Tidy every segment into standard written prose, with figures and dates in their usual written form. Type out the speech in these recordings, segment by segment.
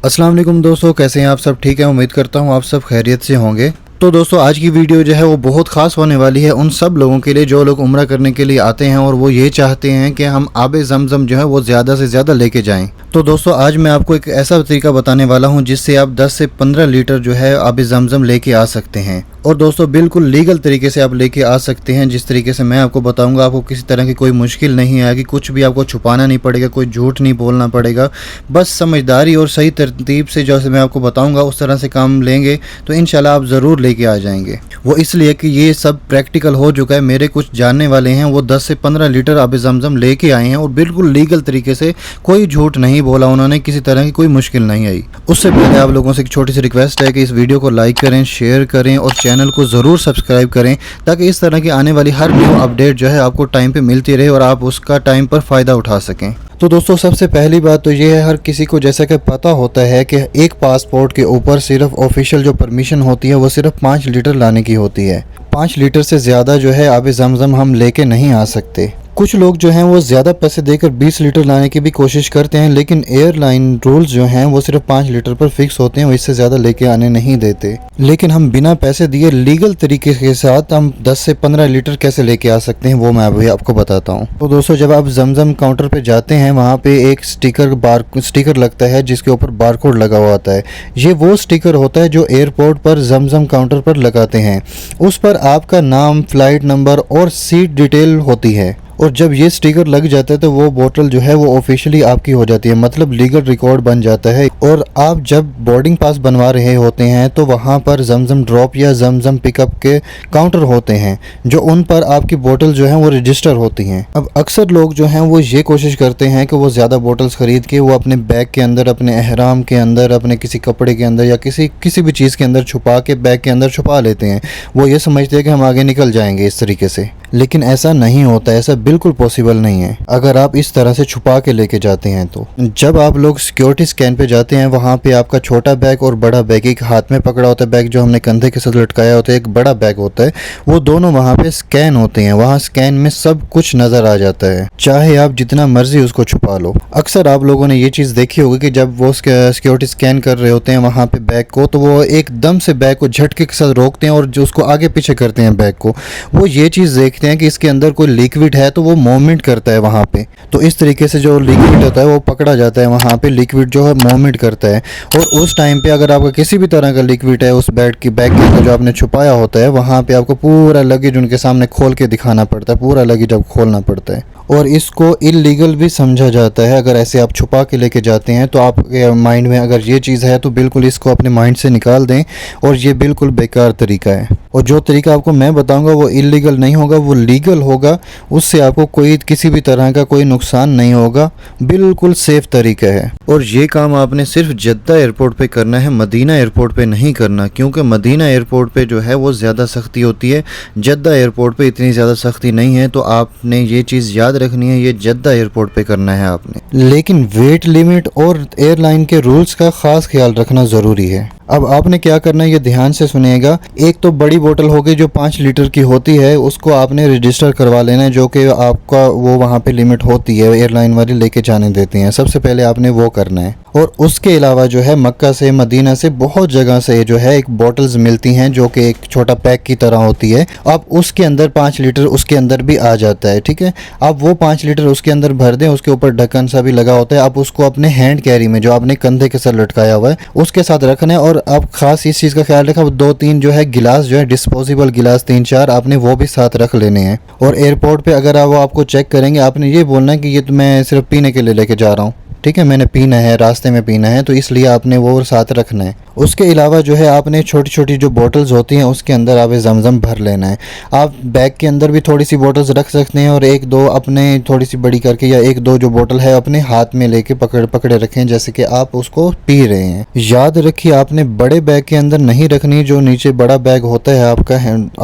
अस्सलाम वालेकुम दोस्तों, कैसे हैं आप सब? ठीक है, उम्मीद करता हूँ आप सब खैरियत से होंगे। तो दोस्तों आज की वीडियो जो है वो बहुत ख़ास होने वाली है उन सब लोगों के लिए जो लोग उम्रा करने के लिए आते हैं और वो ये चाहते हैं कि हम आबे ज़मज़म जो है वो ज़्यादा से ज़्यादा लेके जाएं। तो दोस्तों आज मैं आपको एक ऐसा तरीका बताने वाला हूं जिससे आप 10 से 15 लीटर जो है आबे ज़मज़म लेके आ सकते हैं। और दोस्तों बिल्कुल लीगल तरीके से आप लेके आ सकते हैं। जिस तरीके से मैं आपको बताऊंगा आपको किसी तरह की कोई मुश्किल नहीं आएगी, कुछ भी आपको छुपाना नहीं पड़ेगा, कोई झूठ नहीं बोलना पड़ेगा। बस समझदारी और सही तरतीब से जैसे मैं आपको बताऊंगा उस तरह से काम लेंगे तो इंशाल्लाह आप ज़रूर लेके आ जाएंगे। वो इसलिए कि ये सब प्रैक्टिकल हो चुका है। मेरे कुछ जानने वाले हैं वो 10 से 15 लीटर आबे ज़मज़म लेके आए हैं और बिल्कुल लीगल तरीके से, कोई झूठ नहीं बोला उन्होंने, किसी तरह की कोई मुश्किल नहीं आई। उससे पहले आप लोगों से एक छोटी सी रिक्वेस्ट है कि इस वीडियो को लाइक करें, शेयर करें और चैनल को ज़रूर सब्सक्राइब करें ताकि इस तरह की आने वाली हर न्यू अपडेट जो है आपको टाइम पे मिलती रहे और आप उसका टाइम पर फ़ायदा उठा सकें। तो दोस्तों सबसे पहली बात तो ये है, हर किसी को जैसा कि पता होता है कि एक पासपोर्ट के ऊपर सिर्फ ऑफिशियल जो परमिशन होती है वो सिर्फ 5 लीटर लाने की होती है। 5 लीटर से ज़्यादा जो है आबे ज़मज़म हम लेके नहीं आ सकते। कुछ लोग जो हैं वो ज़्यादा पैसे देकर 20 लीटर लाने की भी कोशिश करते हैं, लेकिन एयरलाइन रूल्स जो हैं वो सिर्फ 5 लीटर पर फिक्स होते हैं, वो इससे ज़्यादा लेके आने नहीं देते। लेकिन हम बिना पैसे दिए लीगल तरीके के साथ हम 10 से 15 लीटर कैसे लेके आ सकते हैं वो मैं अभी आपको बताता हूँ। तो दोस्तों जब आप ज़मज़म काउंटर पे जाते हैं वहाँ पे एक स्टिकर लगता है जिसके ऊपर बारकोड लगा हुआ होता है। ये वो स्टिकर होता है जो एयरपोर्ट पर ज़मज़म काउंटर पर लगाते हैं। उस पर आपका नाम, फ्लाइट नंबर और सीट डिटेल होती है। और जब ये स्टिकर लग जाता है तो वो बोतल जो है वो ऑफिशियली आपकी हो जाती है, मतलब लीगल रिकॉर्ड बन जाता है। और आप जब बोर्डिंग पास बनवा रहे होते हैं तो वहाँ पर ज़मज़म ड्रॉप या ज़मज़म पिकअप के काउंटर होते हैं जो उन पर आपकी बोतल जो है वो रजिस्टर होती हैं। अब अक्सर लोग जो हैं वो ये कोशिश करते हैं कि वो ज़्यादा बोतल्स ख़रीद के वो अपने बैग के अंदर, अपने एहराम के अंदर, अपने किसी कपड़े के अंदर या किसी भी चीज़ के अंदर छुपा के बैग के अंदर छुपा लेते हैं। वो ये समझते हैं कि हम आगे निकल जाएंगे इस तरीके से, लेकिन ऐसा नहीं होता, ऐसा बिल्कुल पॉसिबल नहीं है अगर आप इस तरह से छुपा के लेके जाते हैं। तो जब आप लोग सिक्योरिटी स्कैन पे जाते हैं वहाँ पे आपका छोटा बैग और बड़ा बैग, एक हाथ में पकड़ा होता है बैग जो हमने कंधे के साथ लटकाया होता है, एक बड़ा बैग होता है, वो दोनों वहाँ पे स्कैन होते हैं। वहाँ स्कैन में सब कुछ नज़र आ जाता है, चाहे आप जितना मर्जी उसको छुपा लो। अक्सर आप लोगों ने ये चीज़ देखी होगी कि जब वो सिक्योरिटी स्कैन कर रहे होते हैं वहाँ पे बैग को, तो वो एकदम से बैग को झटके के साथ रोकते हैं और जो उसको आगे पीछे करते हैं बैग को। वो ये चीज़ देखते हैं कि इसके अंदर कोई लिक्विड है तो वो मूवमेंट करता है वहाँ पे। तो इस तरीके से जो लिक्विड होता है वो पकड़ा जाता है, वहाँ पे लिक्विड जो है मूवमेंट करता है। और उस टाइम पे अगर आपका किसी भी तरह का लिक्विड है उस बैग के अंदर जो आपने छुपाया होता है, वहाँ पे आपको पूरा लगेज उनके सामने खोल के दिखाना पड़ता है, पूरा लगेज अब खोलना पड़ता है। और इसको इल्लीगल भी समझा जाता है। अगर ऐसे आप छुपा के लेके जाते हैं तो आपके माइंड में अगर ये चीज़ है तो बिल्कुल इसको अपने माइंड से निकाल दें और ये बिल्कुल बेकार तरीका है। और जो तरीका आपको मैं बताऊंगा वो इल्लीगल नहीं होगा, वो लीगल होगा। उससे आपको कोई किसी भी तरह का कोई नुकसान नहीं होगा, बिल्कुल सेफ तरीका है। और ये काम आपने सिर्फ जद्दा एयरपोर्ट पे करना है, मदीना एयरपोर्ट पे नहीं करना, क्योंकि मदीना एयरपोर्ट पे जो है वो ज़्यादा सख्ती होती है, जद्दा एयरपोर्ट पे इतनी ज़्यादा सख्ती नहीं है। तो आपने ये चीज़ याद रखनी है, ये जद्दा एयरपोर्ट पे करना है आपने। लेकिन वेट लिमिट और एयरलाइन के रूल्स का ख़ास ख्याल रखना ज़रूरी है। अब आपने क्या करना है ये ध्यान से सुनिएगा। एक तो बड़ी बोतल होगी जो 5 लीटर की होती है, उसको आपने रजिस्टर करवा लेना है, जो कि आपका वो वहाँ पे लिमिट होती है, एयरलाइन वाले लेके जाने देते हैं। सबसे पहले आपने वो करना है। और उसके अलावा जो है मक्का से, मदीना से, बहुत जगह से जो है एक बोतल्स मिलती हैं जो कि एक छोटा पैक की तरह होती है। अब उसके अंदर 5 लीटर उसके अंदर भी आ जाता है, ठीक है। आप वो 5 लीटर उसके अंदर भर दें, उसके ऊपर ढक्कन सा भी लगा होता है। आप उसको अपने हैंड कैरी में, जो आपने कंधे के साथ लटकाया हुआ है, उसके साथ रखना है। और आप खास इस चीज़ का ख्याल रखा, 2-3 जो है गिलास जो है डिस्पोजेबल गिलास 3-4 आपने वो भी साथ रख लेने हैं। और एयरपोर्ट पे अगर वो आपको चेक करेंगे आपने ये बोलना है कि ये तो मैं सिर्फ पीने के लिए लेके जा रहा हूँ, ठीक है, मैंने पीना है, रास्ते में पीना है, तो इसलिए आपने वो साथ रखना है। उसके अलावा जो है आपने छोटी छोटी जो बोतल्स होती हैं उसके अंदर आबे ज़मज़म भर लेना है। आप बैग के अंदर भी थोड़ी सी बोतल्स रख सकते हैं और 1-2 अपने थोड़ी सी बड़ी करके या 1-2 जो बोतल है अपने हाथ में लेके पकड़े रखें जैसे कि आप उसको पी रहे हैं। याद रखिए आपने बड़े बैग के अंदर नहीं रखनी, जो नीचे बड़ा बैग होता है आपका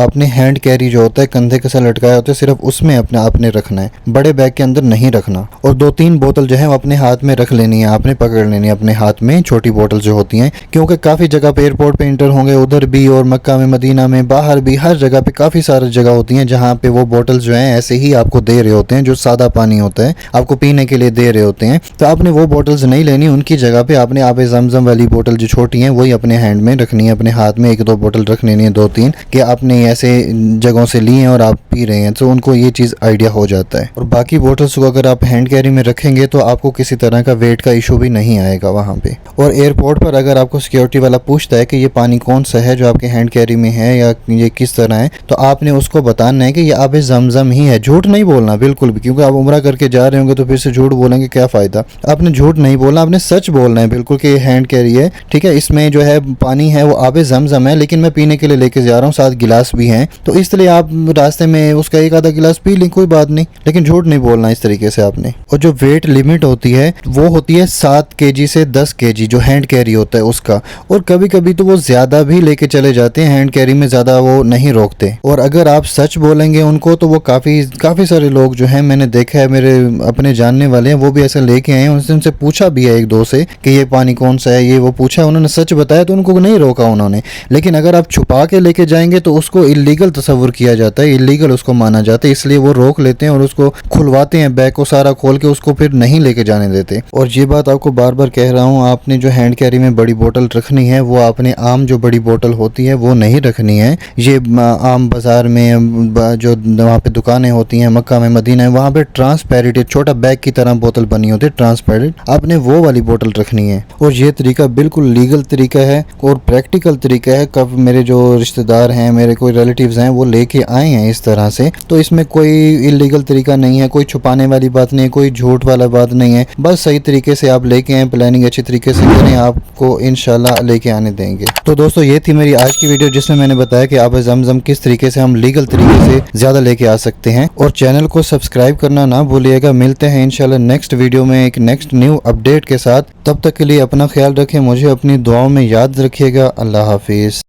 आपने हैंड कैरी जो होता है कंधे के साथ लटकाया होता है, सिर्फ उसमें आपने रखना है, बड़े बैग के अंदर नहीं रखना। और 2-3 बोतल जो है अपने हाथ में रख लेनी है, आपने पकड़ लेनी है अपने हाथ में, छोटी बोतल जो होती हैं, क्योंकि काफ़ी जगह पे एयरपोर्ट पे इंटर होंगे, उधर भी और मक्का में, मदीना में, बाहर भी, हर जगह पे काफ़ी सारी जगह होती हैं जहाँ पे वो बोतल्स जो हैं ऐसे ही आपको दे रहे होते हैं, जो सादा पानी होता है आपको पीने के लिए दे रहे होते हैं। तो आपने वो बोतल्स नहीं लेनी, उनकी जगह पे आपने आबे ज़मज़म वाली बोतल जो छोटी हैं वही अपने हैंड में रखनी है, अपने हाथ में 1-2 बोतल रख लेनी है, 2-3, कि आपने ऐसे जगहों से ली हैं और आप पी रहे हैं, तो उनको ये चीज़ आइडिया हो जाता है। और बाकी बोतल्स को अगर आप हैंड कैरी में रखेंगे तो आपको किसी तरह का वेट का इशू भी नहीं आएगा वहाँ पे। और एयरपोर्ट पर अगर आपको सिक्योरिटी वाला पूछता है कि ये पानी कौन सा है जो आपके हैंड कैरी में है या ये किस तरह है, तो आपने उसको बताना है कि ये आबे ज़मज़म ही है। झूठ नहीं बोलना बिल्कुल भी, क्योंकि आप उम्रा करके जा रहे होंगे तो फिर से झूठ बोलेंगे, क्या फ़ायदा। आपने झूठ नहीं बोलना, आपने सच बोलना है बिल्कुल कि ये हैंड कैरी है, ठीक है, इसमें जो है पानी है वो आबे ज़मज़म है, लेकिन मैं पीने के लिए लेके जा रहा हूँ, 7 गिलास भी हैं, तो इसलिए आप रास्ते में उसका 1-आधा गिलास पी लें, कोई बात नहीं, लेकिन झूठ नहीं बोलना इस तरीके से आपने। और जो वेट लिमिट होती है वो होती है 7 kg से 10 kg जो हैंड कैरी होता है उसका। और कभी कभी तो वो ज़्यादा भी लेके चले जाते हैं, हैंड कैरी में ज़्यादा वो नहीं रोकते। और अगर आप सच बोलेंगे उनको तो वो काफ़ी सारे लोग जो हैं, मैंने देखा है, मेरे अपने जानने वाले हैं, वो भी ऐसा लेके आए हैं। उनसे पूछा भी है 1-2 से कि ये पानी कौन सा है, ये वो पूछा, उन्होंने सच बताया तो उनको नहीं रोका उन्होंने। लेकिन अगर आप छुपा के लेके जाएंगे तो उसको इलीगल तस्वुर किया जाता है, इलीगल उसको माना जाता है, इसलिए वो रोक लेते हैं और उसको खुलवाते हैं, बैग को सारा खोल के उसको फिर नहीं लेके जाने देते। और ये बात आपको बार बार कह रहा हूँ, आपने जो हैंड कैरी में बड़ी बोतल रखनी है वो आपने आम जो बड़ी बोतल होती है वो नहीं रखनी है। ये आम बाज़ार में जो वहाँ पे दुकानें होती हैं, मक्का में, मदीना है, वहाँ पे ट्रांसपेरेंट छोटा बैग की तरह बोतल बनी होती है, ट्रांसपेरेंट, आपने वो वाली बोतल रखनी है। और ये तरीका बिल्कुल लीगल तरीका है और प्रैक्टिकल तरीका है। कब मेरे जो रिश्तेदार हैं, मेरे कोई रिलेटिव्स हैं, वो लेके आए हैं इस तरह से, तो इसमें कोई इलीगल तरीका नहीं है, कोई छुपाने वाली बात नहीं है, कोई झूठ वाला बात नहीं है। बस सही तरीके से आप लेके आए, प्लानिंग अच्छी तरीके से करें, आपको इंशाल्लाह लेके आने देंगे। तो दोस्तों ये थी मेरी आज की वीडियो, जिसमें मैंने बताया कि आबे ज़मज़म किस तरीके से हम लीगल तरीके से ज़्यादा लेके आ सकते हैं। और चैनल को सब्सक्राइब करना ना भूलिएगा। मिलते हैं इंशाल्लाह नेक्स्ट वीडियो में एक नेक्स्ट न्यू अपडेट के साथ। तब तक के लिए अपना ख्याल रखें, मुझे अपनी दुआओं में याद रखिएगा। अल्लाह हाफिज़।